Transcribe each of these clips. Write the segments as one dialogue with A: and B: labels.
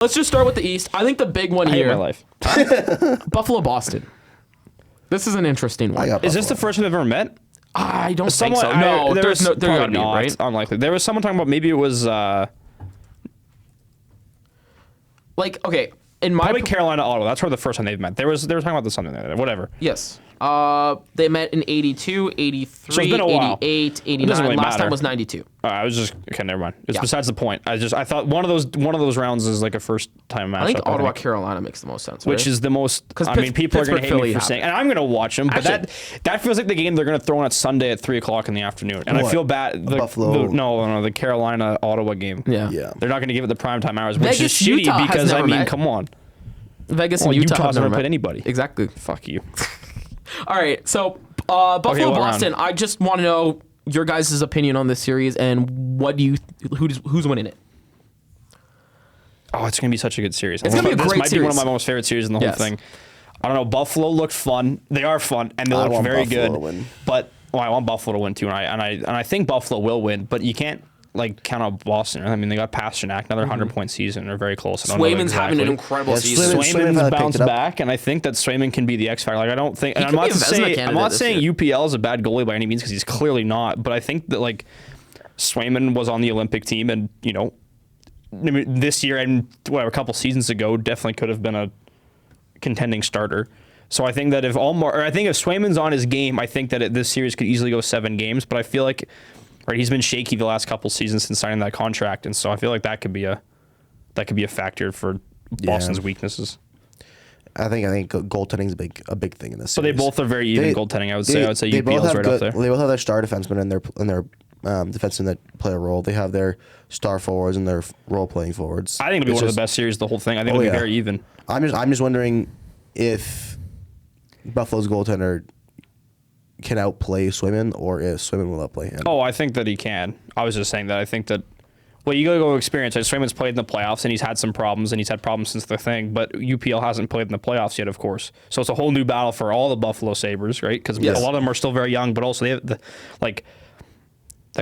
A: let's just start with the East. I think the big one
B: I hate
A: here,
B: my life.
A: Buffalo, Boston. This is an interesting one.
C: got
B: Is this the
C: Buffalo.
B: first we've ever met?
A: I don't think so. No, there's
B: probably
A: gotta be,
B: not.
A: right?
B: Unlikely. There was someone talking about maybe it was
A: Like, okay, in my
B: probably Carolina, Ottawa. That's where the first time they've met. They were talking about this something there. Whatever.
A: yes. They met in 82, 83,
B: So it's been a while.
A: 88,
B: It doesn't
A: 89.
B: really
A: Last
B: matter.
A: time was 92.
B: I was just okay. Never mind. It's
A: Yeah.
B: besides the point. I thought one of those rounds is like a first time matchup.
A: I think Ottawa, Carolina makes the most sense, right?
B: Which is the most.
A: 'Cause
B: I mean, people are going to hate me
A: Philly
B: for
A: have
B: saying,
A: it.
B: and I'm going to watch them. But
A: Actually-
B: that feels like the game they're going to throw on at Sunday at 3:00 in the afternoon. And I
C: What?
B: feel bad.
C: Buffalo?
B: No, the Carolina Ottawa game.
A: yeah.
C: Yeah.
B: They're not going to give it the primetime hours, which
A: Vegas,
B: is shitty
A: Utah has
B: because I
A: never
B: mean,
A: met.
B: come on.
A: Vegas
B: Well,
A: and Utah
B: Utah's
A: have
B: never
A: never
B: played
A: met.
B: anybody.
A: Exactly.
B: Fuck you.
A: All right, so Buffalo,
B: what
A: Boston.
B: round?
A: I just want to know your guys' opinion on this series and who's winning it.
B: Oh, it's going to be such a good series.
A: It's gonna be a
B: This
A: great
B: might be one of
A: series.
B: my most favorite series in the whole
A: Yes.
B: thing. I don't know. Buffalo looked fun. They are fun, and they
C: I
B: look
C: want
B: very
C: Buffalo
B: good.
C: to win.
B: But I want Buffalo to win too, and I think Buffalo will win. But you can't like count out Boston. I mean, they got Pasternak, another 100-point season. They're very close. I don't know
A: Swayman's having an
B: exactly.
A: incredible
C: Yeah,
A: season.
C: Swayman
B: Swayman's
C: had picked
B: bounced
C: it up.
B: back, and I think that Swayman can be the X factor. Like I don't think, and
A: could be a Vezina
B: I'm
A: candidate
B: not
A: this
B: saying
A: year.
B: UPL is a bad goalie by any means because he's clearly not. But I think that like Swayman was on the Olympic team, and you know, I mean, this year and whatever a couple seasons ago definitely could have been a contending starter. So I think that if Swayman's on his game, I think that this series could easily go 7 games. But I feel like he's been shaky the last couple seasons since signing that contract, and so I feel like that could be a factor for Boston's weaknesses.
C: I think goaltending is a big thing in this.
B: So they
C: series.
B: both are very even goaltending. I would say
C: they both
B: UPL's
C: have
B: right
C: good,
B: up there.
C: They both have their star defensemen and their defensemen that play a role. They have their star forwards and their role playing forwards.
B: I think it'll be
C: It's
B: one of
C: just-
B: the best series of the whole thing. I think it'll be
C: yeah.
B: very even.
C: I'm just wondering if Buffalo's goaltender can outplay Swayman or if Swayman will outplay him.
B: Oh, I think that he can. I was just saying that I think that. Well, you gotta go experience. Swayman's played in the playoffs and he's had some problems, and he's had problems since the thing. But UPL hasn't played in the playoffs yet, of course. So it's a whole new battle for all the Buffalo Sabres, right? Because
A: Yes.
B: a lot of them are still very young, but also they have the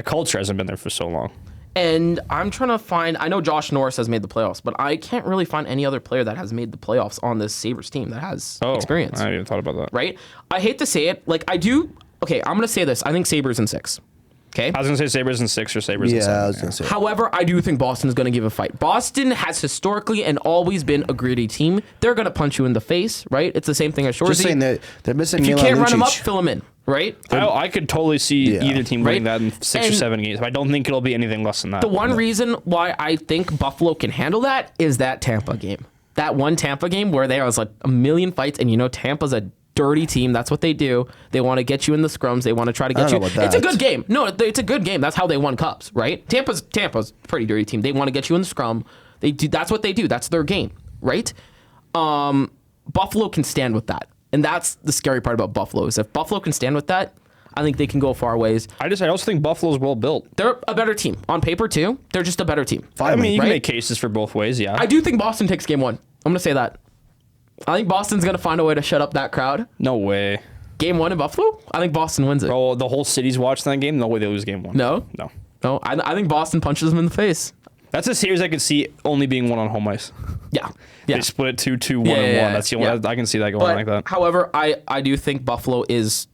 B: culture hasn't been there for so long.
A: And I'm trying to find. I know Josh Norris has made the playoffs, but I can't really find any other player that has made the playoffs on this Sabres team that has experience.
B: I hadn't even thought about that.
A: Right? I hate to say it. Like I do. Okay, I'm gonna say this. I think Sabres in 6. Okay.
B: I was gonna say Sabres in 6 or Sabres in 7.
C: Yeah, I was gonna say.
A: However, I do think Boston is going to give a fight. Boston has historically and always been a gritty team. They're going to punch you in the face, right? It's the same thing as Shorzy.
C: Just saying that they're missing.
A: If you
C: Milan
A: can't run them up,
C: Lucic.
A: fill them in, right?
B: I could totally see
C: Yeah.
B: either team winning
A: Right?
B: that in 6 or
A: And
B: 7 games. But I don't think it'll be anything less than that.
A: The one reason why I think Buffalo can handle that is that Tampa game. That one Tampa game where there was like a million fights, and you know Tampa's a dirty team. That's what they do. They want to get you in the scrums. They want to try to get
C: I
A: you.
C: don't know about
A: It's a
C: that.
A: good game. No, it's a good game. That's how they won cups, right? Tampa's a pretty dirty team. They want to get you in the scrum. They do. That's what they do. That's their game, right? Buffalo can stand with that, and that's the scary part about Buffalo is if Buffalo can stand with that, I think they can go far ways.
B: I also think Buffalo's well built.
A: They're a better team on paper too. They're just a better team.
B: I mean, you can
A: right?
B: make cases for both ways, yeah.
A: I do think Boston takes game 1. I'm gonna say that. I think Boston's gonna find a way to shut up that crowd.
B: No way.
A: Game 1 in Buffalo, I think Boston wins it.
B: Bro, the whole city's watching that game. No way they lose game 1.
A: No,
B: No.
A: I think Boston punches them in the face.
B: That's a series I could see only being won on home ice.
A: Yeah,
B: They split it 2-2, 1-1.
A: yeah,
B: That's the only I can see that going
A: But
B: like that.
A: however, I do think Buffalo is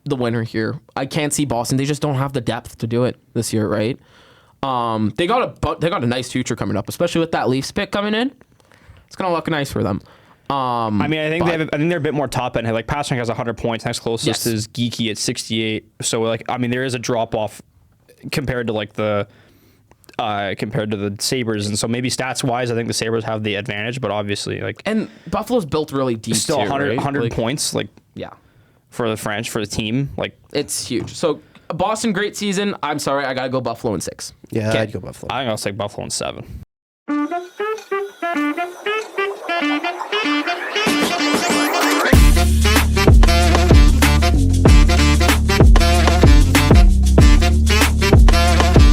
A: the winner here. I can't see Boston. They just don't have the depth to do it this year, right? They got a nice future coming up, especially with that Leafs pick coming in. It's gonna look nice for them.
B: I mean, I think they're a bit more top end. Like Pasternak has 100 points. Next closest
A: Yes.
B: is Geeky at 68. So like, I mean, there is a drop off compared to like the Sabres, and so maybe stats wise, I think the Sabres have the advantage. But obviously, like,
A: And Buffalo's built really deep.
B: still
A: too,
B: 100,
A: right?
B: 100
A: Like,
B: points like
A: Yeah.
B: for the team. Like,
A: It's huge. So Boston, great season. I'm sorry, I gotta go Buffalo in 6.
C: Yeah,
A: Okay.
C: I'd go Buffalo.
B: I think I'll say Buffalo in 7.